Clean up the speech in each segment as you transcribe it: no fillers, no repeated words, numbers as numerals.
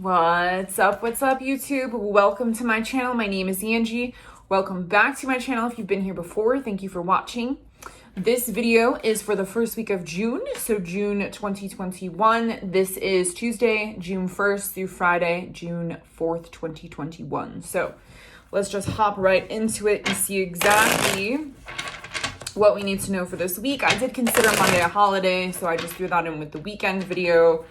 What's up, YouTube? Welcome to my channel. My name is Angie. Welcome back to my channel. If you've been here before, thank you for watching. This video is for the first week of June, so June 2021. This is Tuesday, June 1st through Friday, June 4th, 2021. So let's just hop right into it and see exactly what we need to know for this week. I did consider Monday a holiday, so I just threw that in with the weekend video.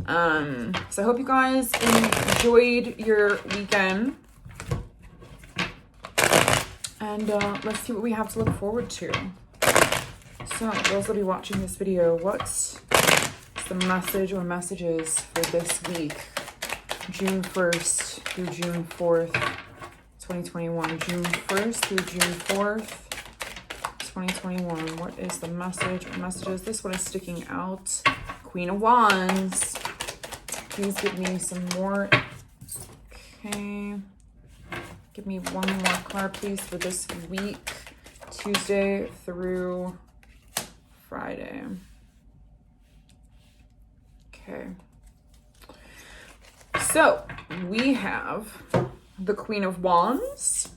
So I hope you guys enjoyed your weekend. And let's see what we have to look forward to. So those will be watching this video, what's the message or messages for this week? June 1st through June 4th, 2021. June 1st through June 4th, 2021. What is the message or messages? This one is sticking out. Queen of Wands. Please give me some more. Okay. Give me one more card, please, for this week. Tuesday through Friday. Okay. So, we have the Queen of Wands.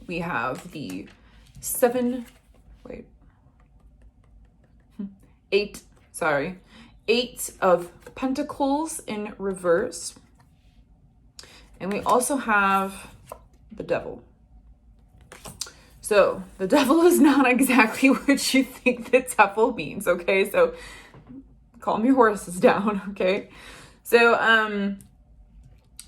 We have the Eight of Pentacles in reverse. And we also have the Devil. So the Devil is not exactly what you think the Devil means, okay? So calm your horses down, okay? So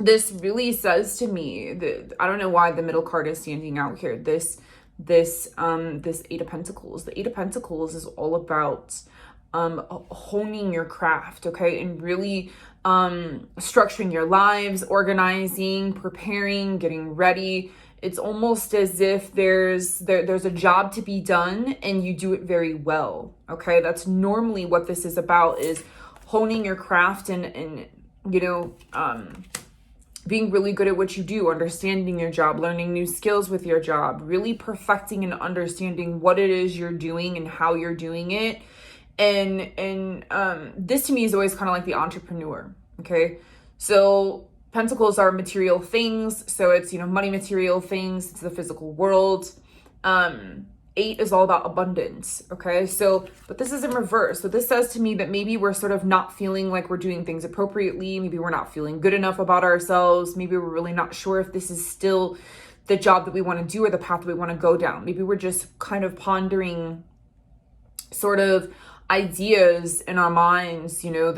this really says to me that I don't know why the middle card is standing out here. This Eight of Pentacles. The Eight of Pentacles is all about honing your craft, okay, and really structuring your lives, organizing, preparing, getting ready. It's almost as if there's a job to be done and you do it very well, okay? That's normally what this is about, is honing your craft and you know, being really good at what you do, understanding your job, learning new skills with your job, really perfecting and understanding what it is you're doing and how you're doing it. And this to me is always kind of like the entrepreneur, okay? So pentacles are material things, so it's, you know, money, material things, it's the physical world. Eight is all about abundance, okay? So, but this is in reverse. So this says to me that maybe we're sort of not feeling like we're doing things appropriately. Maybe we're not feeling good enough about ourselves. Maybe we're really not sure if this is still the job that we want to do or the path that we want to go down. Maybe we're just kind of pondering sort of ideas in our minds, you know,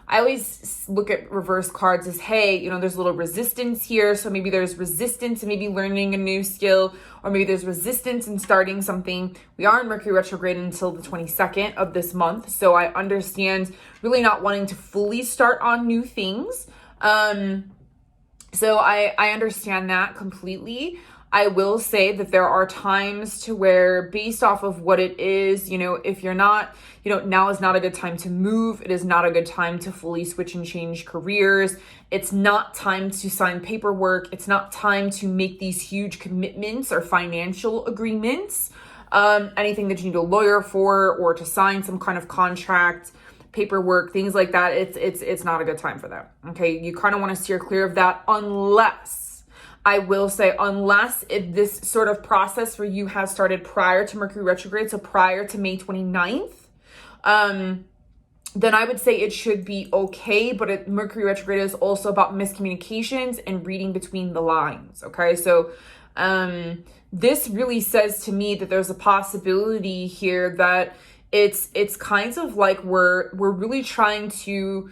I always look at reverse cards as, hey, you know, there's a little resistance here. So maybe there's resistance in maybe learning a new skill, or maybe there's resistance in starting something. We are in Mercury Retrograde until the 22nd of this month. So I understand really not wanting to fully start on new things. So I understand that completely. I will say that there are times to where, based off of what it is, you know, if you're not, you know, now is not a good time to move. It is not a good time to fully switch and change careers. It's not time to sign paperwork. It's not time to make these huge commitments or financial agreements. Anything that you need a lawyer for, or to sign some kind of contract, paperwork, things like that. It's not a good time for that. Okay. You kind of want to steer clear of that, unless, I will say, unless if this sort of process for you has started prior to Mercury retrograde, so prior to May 29th, then I would say it should be okay. But Mercury retrograde is also about miscommunications and reading between the lines. Okay. So, this really says to me that there's a possibility here that it's kind of like we're really trying to,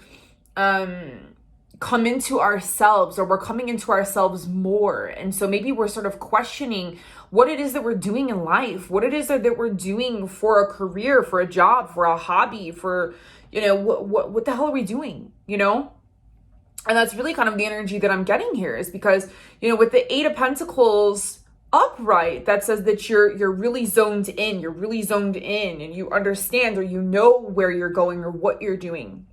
come into ourselves, or we're coming into ourselves more. And so maybe we're sort of questioning what it is that we're doing in life, what it is that we're doing for a career, for a job, for a hobby, for, you know, what the hell are we doing, you know? And that's really kind of the energy that I'm getting here, is because, you know, with the Eight of Pentacles upright, that says that you're really zoned in, and you understand, or you know where you're going or what you're doing.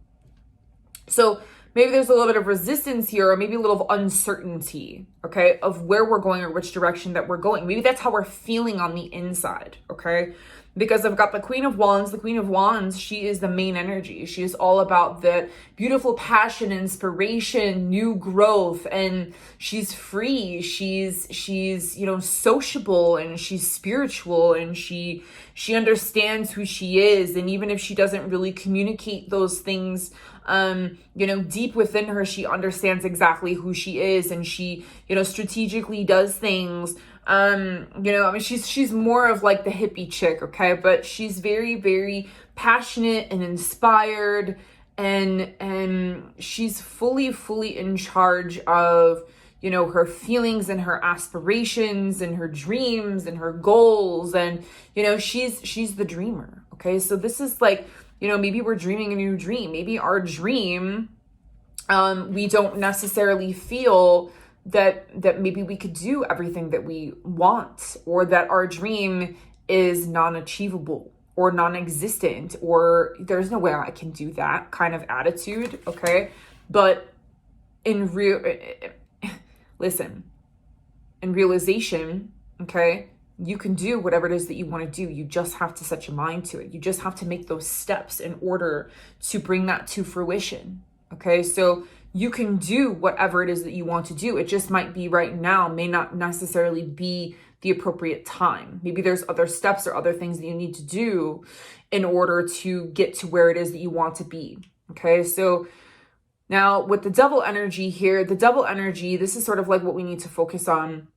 So maybe there's a little bit of resistance here, or maybe a little uncertainty, okay, of where we're going or which direction that we're going. Maybe that's how we're feeling on the inside, okay? because I've got the Queen of Wands. The Queen of Wands, she is the main energy. She is all about the beautiful passion, inspiration, new growth, and she's free. She's sociable, and she's spiritual, and she understands who she is. And even if she doesn't really communicate those things, deep within her, she understands exactly who she is, and she, strategically does things. She's more of like the hippie chick, okay? But she's very, very passionate and inspired, and she's fully in charge of, her feelings and her aspirations and her dreams and her goals. And, she's the dreamer, okay? So this is like, maybe we're dreaming a new dream. Maybe our dream, we don't necessarily feel that maybe we could do everything that we want, or that our dream is non-achievable or non-existent, or there's no way I can do that kind of attitude, okay? But in realization, okay, you can do whatever it is that you want to do. You just have to set your mind to it. You just have to make those steps in order to bring that to fruition, okay? So you can do whatever it is that you want to do. It just might be right now, may not necessarily be the appropriate time. Maybe there's other steps or other things that you need to do in order to get to where it is that you want to be, okay? So now with the Devil energy here, the Devil energy, this is sort of like what we need to focus on.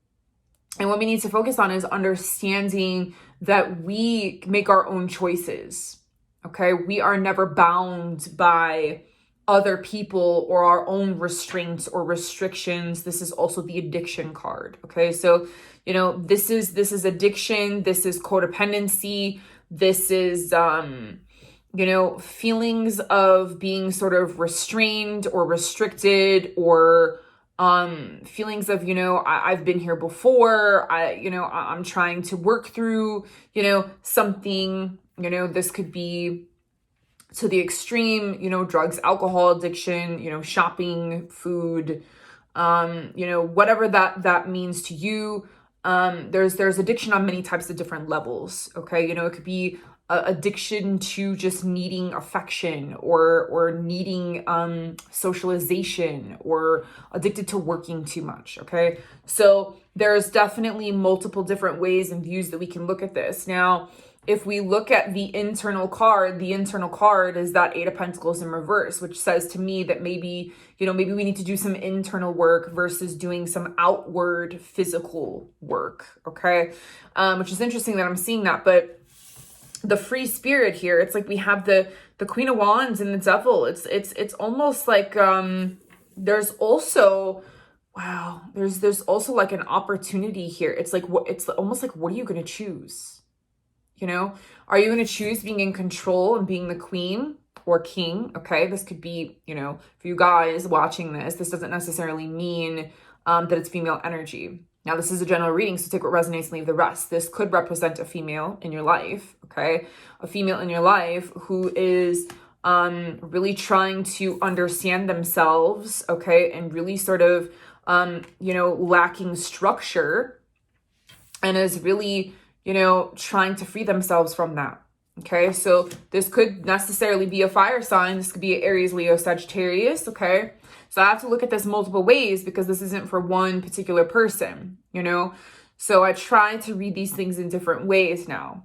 And what we need to focus on is understanding that we make our own choices, okay? We are never bound by other people or our own restraints or restrictions. This is also the addiction card, okay? So, this is addiction, this is codependency, this is, feelings of being sort of restrained or restricted, or feelings of, I've been here before, I'm trying to work through, something, this could be to the extreme, drugs, alcohol addiction, shopping, food, whatever that means to you. There's addiction on many types of different levels, okay? It could be addiction to just needing affection, or needing socialization, or addicted to working too much, okay? So there's definitely multiple different ways and views that we can look at this. Now, if we look at the internal card is that Eight of Pentacles in reverse, which says to me that maybe we need to do some internal work versus doing some outward physical work, okay? Which is interesting that I'm seeing that. But the free spirit here, it's like we have the Queen of Wands and the Devil. It's almost like there's also like an opportunity here. It's almost like, what are you going to choose? Are you going to choose being in control and being the queen or king? Okay, this could be, for you guys watching this doesn't necessarily mean that it's female energy. Now, this is a general reading, so take what resonates and leave the rest. This could represent a female in your life, okay? A female in your life who is really trying to understand themselves, okay? And really sort of, lacking structure, and is really, trying to free themselves from that. Okay, so this could necessarily be a fire sign. This could be Aries, Leo, Sagittarius. Okay, so I have to look at this multiple ways because this isn't for one particular person, So I try to read these things in different ways now.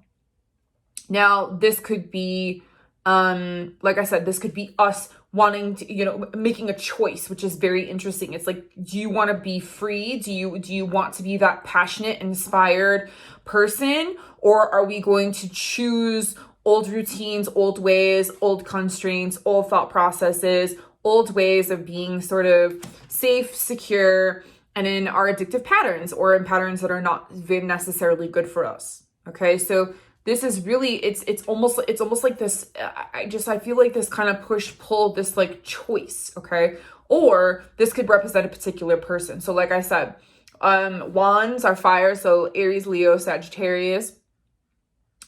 Now, this could be, like I said, this could be us wanting to, making a choice, which is very interesting. It's like, do you want to be free? Do you want to be that passionate, inspired person? Or are we going to choose old routines, old ways, old constraints, old thought processes, old ways of being sort of safe, secure, and in our addictive patterns, or in patterns that are not very necessarily good for us? Okay, so this is really, it's almost like this, I feel like this kind of push-pull, this like choice, okay? Or this could represent a particular person. So like I said, wands are fire, so Aries, Leo, Sagittarius.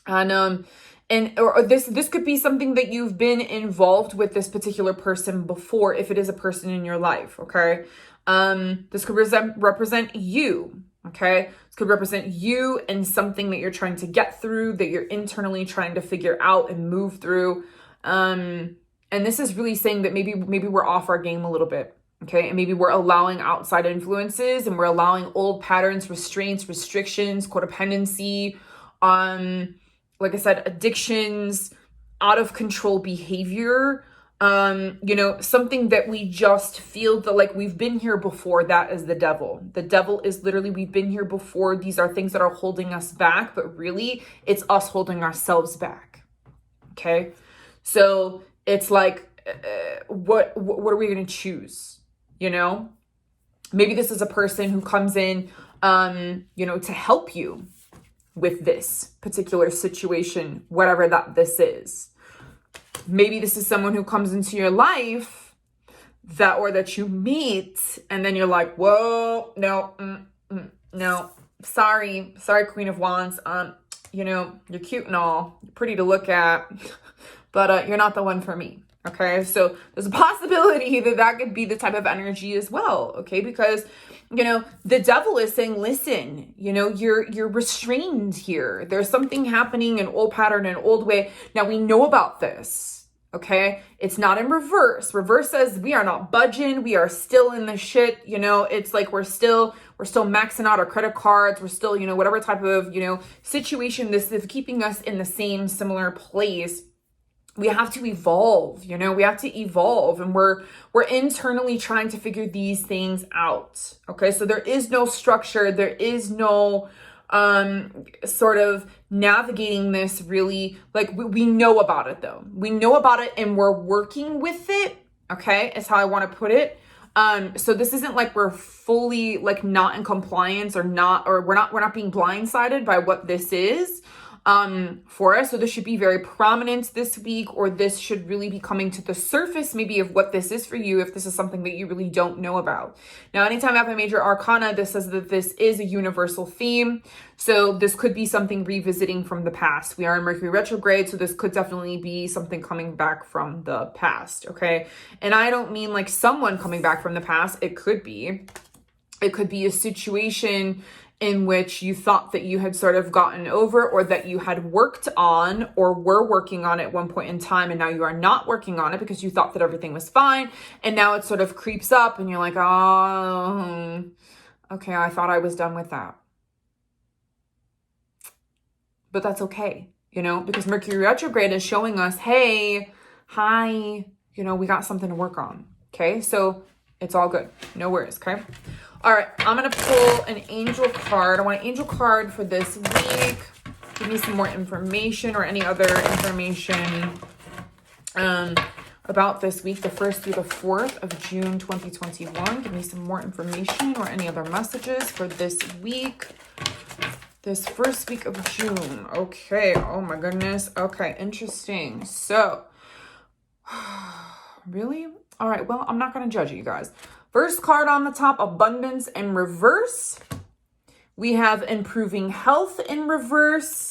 And this could be something that you've been involved with this particular person before, if it is a person in your life, okay? This could represent you, Okay, this could represent you and something that you're trying to get through, that you're internally trying to figure out and move through. And this is really saying that maybe we're off our game a little bit. Okay, and maybe we're allowing outside influences, and we're allowing old patterns, restraints, restrictions, codependency, like I said, addictions, out of control behavior, something that we just feel that like we've been here before. That is the devil. The devil is literally, we've been here before. These are things that are holding us back, but really it's us holding ourselves back. Okay. So it's like, what are we going to choose? Maybe this is a person who comes in, to help you with this particular situation, whatever this is. Maybe this is someone who comes into your life that you meet, and then you're like, whoa, no, sorry, Queen of Wands. You're cute and all, you're pretty to look at, but you're not the one for me. Okay, so there's a possibility that could be the type of energy as well. Okay, because the devil is saying, listen, you're restrained here. There's something happening, an old pattern, an old way. Now we know about this. Okay, it's not in reverse. Reverse says we are not budging. We are still in the shit. It's like we're still maxing out our credit cards. We're still, whatever type of, situation this is keeping us in the same similar place. We have to evolve, we have to evolve, and we're internally trying to figure these things out. Okay, so there is no structure, there is no sort of navigating this really. Like we know about it though. We know about it and we're working with it. Okay, is how I want to put it. So this isn't like we're fully like not in compliance or we're not being blindsided by what this is. For us. So this should be very prominent this week, or this should really be coming to the surface maybe of what this is for you, if this is something that you really don't know about. Now, anytime I have a major arcana, this says that this is a universal theme. So this could be something revisiting from the past. We are in Mercury Retrograde, so this could definitely be something coming back from the past. Okay. And I don't mean like someone coming back from the past. It could be a situation in which you thought that you had sort of gotten over, or that you had worked on or were working on at one point in time, and now you are not working on it because you thought that everything was fine, and now it sort of creeps up and you're like, oh, okay, I thought I was done with that. But that's okay, because Mercury Retrograde is showing us, hey, hi, we got something to work on. Okay, so it's all good, no worries. Okay. All right, I'm going to pull an angel card. I want an angel card for this week. Give me some more information, or any other information about this week, the 1st through the 4th of June 2021. Give me some more information or any other messages for this week, this first week of June. Okay, oh my goodness. Okay, interesting. So, really? All right, well, I'm not going to judge you guys. First card on the top, abundance in reverse. We have improving health in reverse.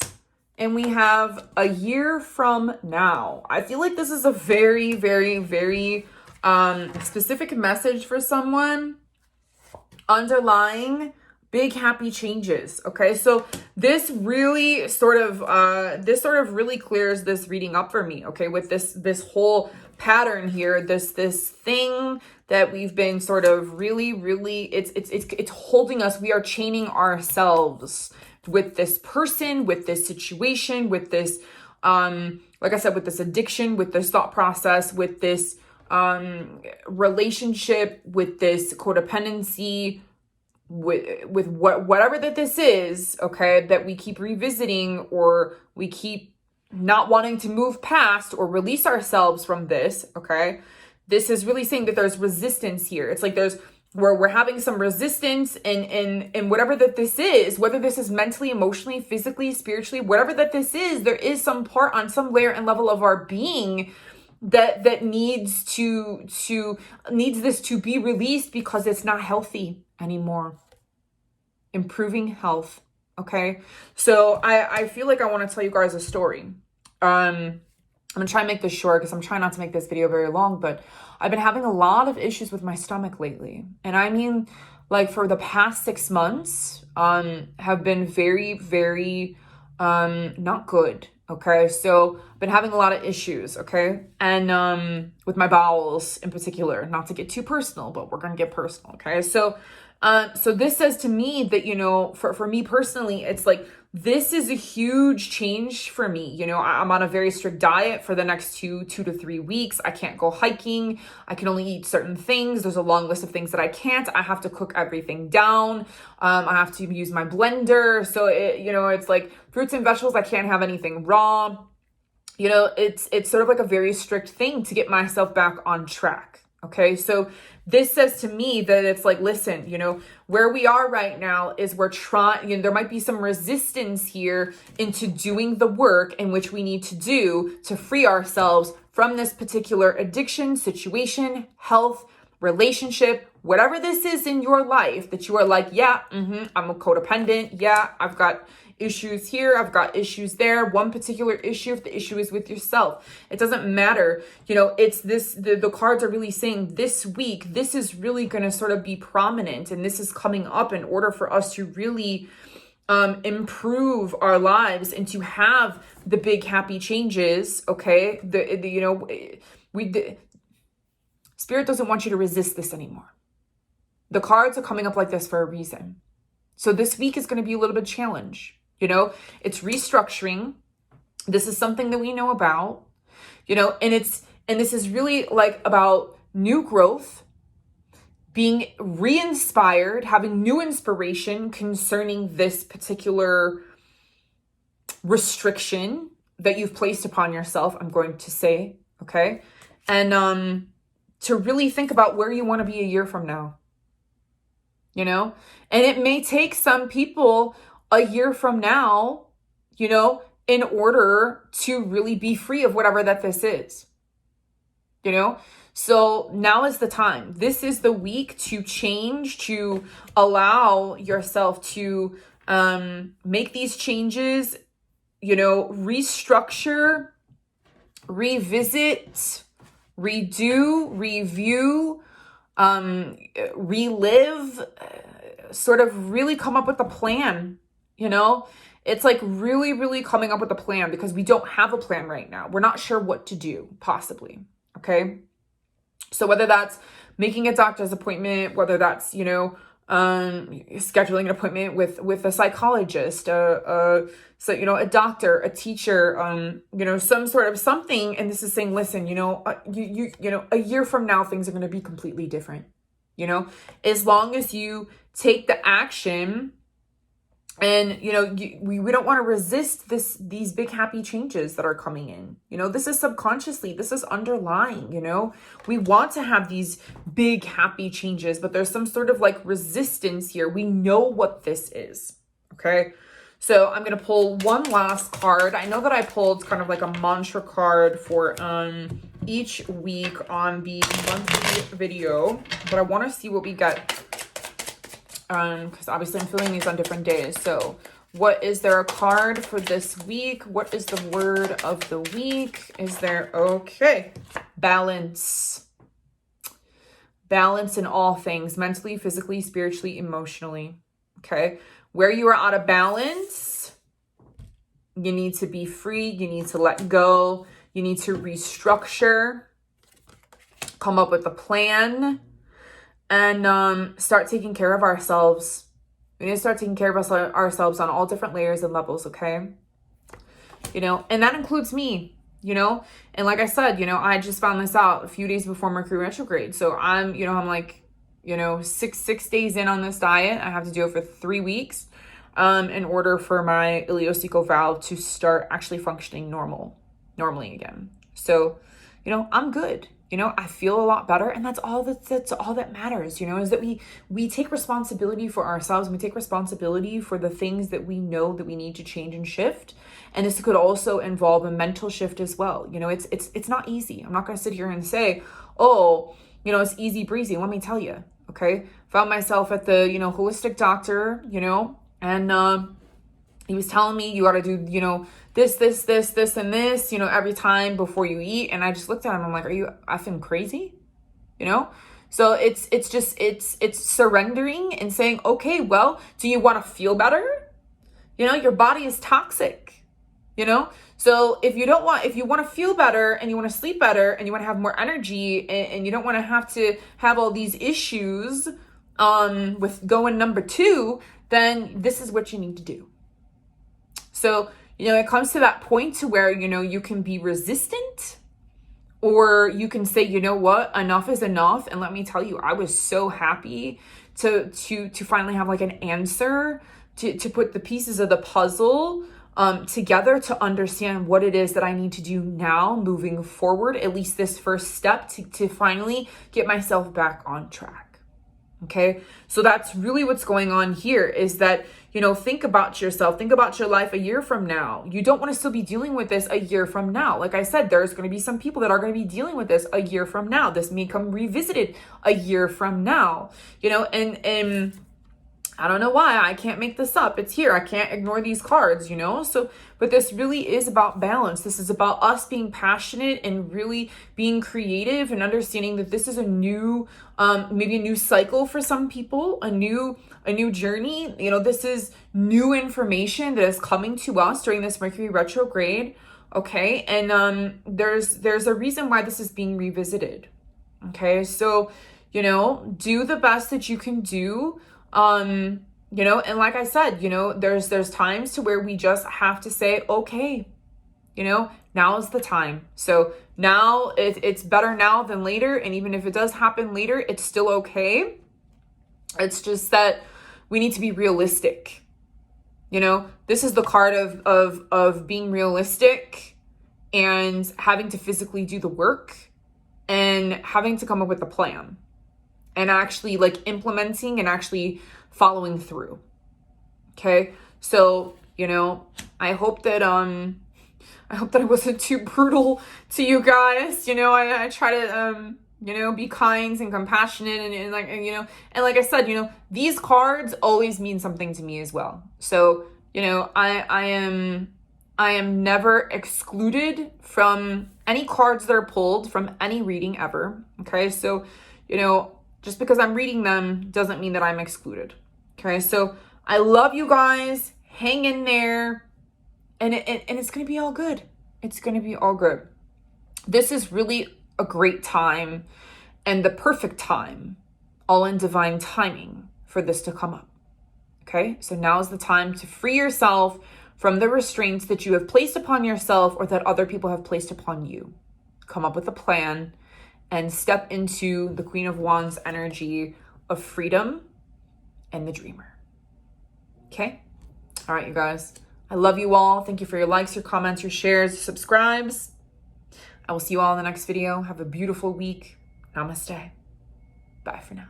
And we have a year from now. I feel like this is a very, very, very specific message for someone. Underlying big happy changes. Okay, so this really sort of really clears this reading up for me. Okay, with this whole pattern here, this thing that we've been sort of really, it's holding us. We are chaining ourselves with this person, with this situation, with this, like I said, with this addiction, with this thought process, with this relationship, with this codependency, with whatever that this is, okay, that we keep revisiting, or we keep not wanting to move past or release ourselves from this, okay? This is really saying that there's resistance here. It's like we're having some resistance in whatever that this is, whether this is mentally, emotionally, physically, spiritually, whatever that this is, there is some part on some layer and level of our being that needs this to be released because it's not healthy anymore. Improving health. Okay. So I feel like I want to tell you guys a story. I'm going to try and make this short because I'm trying not to make this video very long, but I've been having a lot of issues with my stomach lately. And I mean, like for the past 6 months, have been very, very, not good. Okay. So I've been having a lot of issues. Okay. And, with my bowels in particular, not to get too personal, but we're going to get personal. Okay. So this says to me that, for me personally, it's like, this is a huge change for me. I'm on a very strict diet for the next 2 to 3 weeks. I can't go hiking. I can only eat certain things. There's a long list of things that I can't. I have to cook everything down. I have to use my blender. So it's like fruits and vegetables. I can't have anything raw. It's sort of like a very strict thing to get myself back on track. Okay. So this says to me that it's like, listen, where we are right now is we're trying, there might be some resistance here into doing the work in which we need to do to free ourselves from this particular addiction, situation, health, relationship, whatever this is in your life that you are like, yeah, I'm a codependent. Yeah, I've got issues here. I've got issues there. One particular issue, if the issue is with yourself, it doesn't matter. It's this, the cards are really saying this week, this is really going to sort of be prominent. And this is coming up in order for us to really improve our lives and to have the big happy changes. Okay. Spirit doesn't want you to resist this anymore. The cards are coming up like this for a reason. So this week is going to be a little bit challenge. It's restructuring. This is something that we know about, and this is really like about new growth, being re-inspired, having new inspiration concerning this particular restriction that you've placed upon yourself, I'm going to say, okay? And to really think about where you want to be a year from now, and it may take some people a year from now, in order to really be free of whatever that this is, So now is the time. This is the week to change, to allow yourself to make these changes, restructure, revisit, redo, review, relive, sort of really come up with a plan. It's like really, really coming up with a plan because we don't have a plan right now. We're not sure what to do, possibly. Okay. So whether that's making a doctor's appointment, whether that's, scheduling an appointment with a psychologist, a doctor, a teacher, some sort of something. And this is saying, listen, a year from now, things are going to be completely different. As long as you take the action. And, we don't want to resist these big happy changes that are coming in. This is subconsciously, this is underlying, we want to have these big happy changes, but there's some sort of like resistance here. We know what this is. Okay. So I'm going to pull one last card. I know that I pulled kind of like a mantra card for, each week on the monthly video, but I want to see what we get. Because obviously I'm filling these on different days. So what is there a card for this week? What is the word of the week? Okay. Balance. Balance in all things, mentally, physically, spiritually, emotionally. Okay. Where you are out of balance, you need to be free. You need to let go. You need to restructure, come up with a plan, and start taking care of ourselves. We need to start taking care of ourselves on all different layers and levels, okay? And that includes me, And like I said, I just found this out a few days before Mercury Retrograde. So I'm like, 6 days in on this diet. I have to do it for 3 weeks in order for my ileocecal valve to start actually functioning normally again. So, I'm good. I feel a lot better, and that's all that matters, is that we take responsibility for ourselves, and we take responsibility for the things that we know that we need to change and shift. And this could also involve a mental shift as well. It's not easy. I'm not going to sit here and say, oh, it's easy breezy. Let me tell you, okay? Found myself at the, holistic doctor, and he was telling me you got to do, this, and this, every time before you eat. And I just looked at him. I'm like, are you effing crazy? So it's surrendering and saying, okay, well, do you want to feel better? You know, your body is toxic, you know? So if you want to feel better and you want to sleep better and you want to have more energy and you don't want to have all these issues with going number 2, then this is what you need to do. So, you know, it comes to that point to where, you know, you can be resistant, or you can say, you know what, enough is enough. And let me tell you, I was so happy to finally have like an answer to put the pieces of the puzzle together to understand what it is that I need to do now moving forward, at least this first step to finally get myself back on track. Okay, so that's really what's going on here, is that, you know, think about yourself, think about your life a year from now. You don't want to still be dealing with this a year from now. Like I said, there's going to be some people that are going to be dealing with this a year from now. This may come revisited a year from now, you know, and I don't know why, I can't make this up. It's here. I can't ignore these cards, you know? So, but this really is about balance. This is about us being passionate and really being creative and understanding that this is a new, maybe a new cycle for some people, a new journey. You know, this is new information that is coming to us during this Mercury retrograde. Okay. And, there's a reason why this is being revisited. Okay. So, you know, do the best that you can do. You know, and like I said, you know, there's times to where we just have to say, okay, you know, now is the time. So now it's better now than later. And even if it does happen later, it's still okay. It's just that we need to be realistic. You know, this is the card of being realistic and having to physically do the work and having to come up with a plan. And actually like implementing and actually following through. Okay. So, you know, I hope that I wasn't too brutal to you guys. You know, I try to, you know, be kind and compassionate and like, and, you know, and like I said, you know, these cards always mean something to me as well. So, you know, I am never excluded from any cards that are pulled from any reading ever. Okay. So, you know, just because I'm reading them doesn't mean that I'm excluded. Okay, so I love you guys. Hang in there. And it's going to be all good. It's going to be all good. This is really a great time and the perfect time, all in divine timing, for this to come up. Okay, so now is the time to free yourself from the restraints that you have placed upon yourself or that other people have placed upon you. Come up with a plan and step into the Queen of Wands energy of freedom and the dreamer. Okay? All right, you guys. I love you all. Thank you for your likes, your comments, your shares, your subscribes. I will see you all in the next video. Have a beautiful week. Namaste. Bye for now.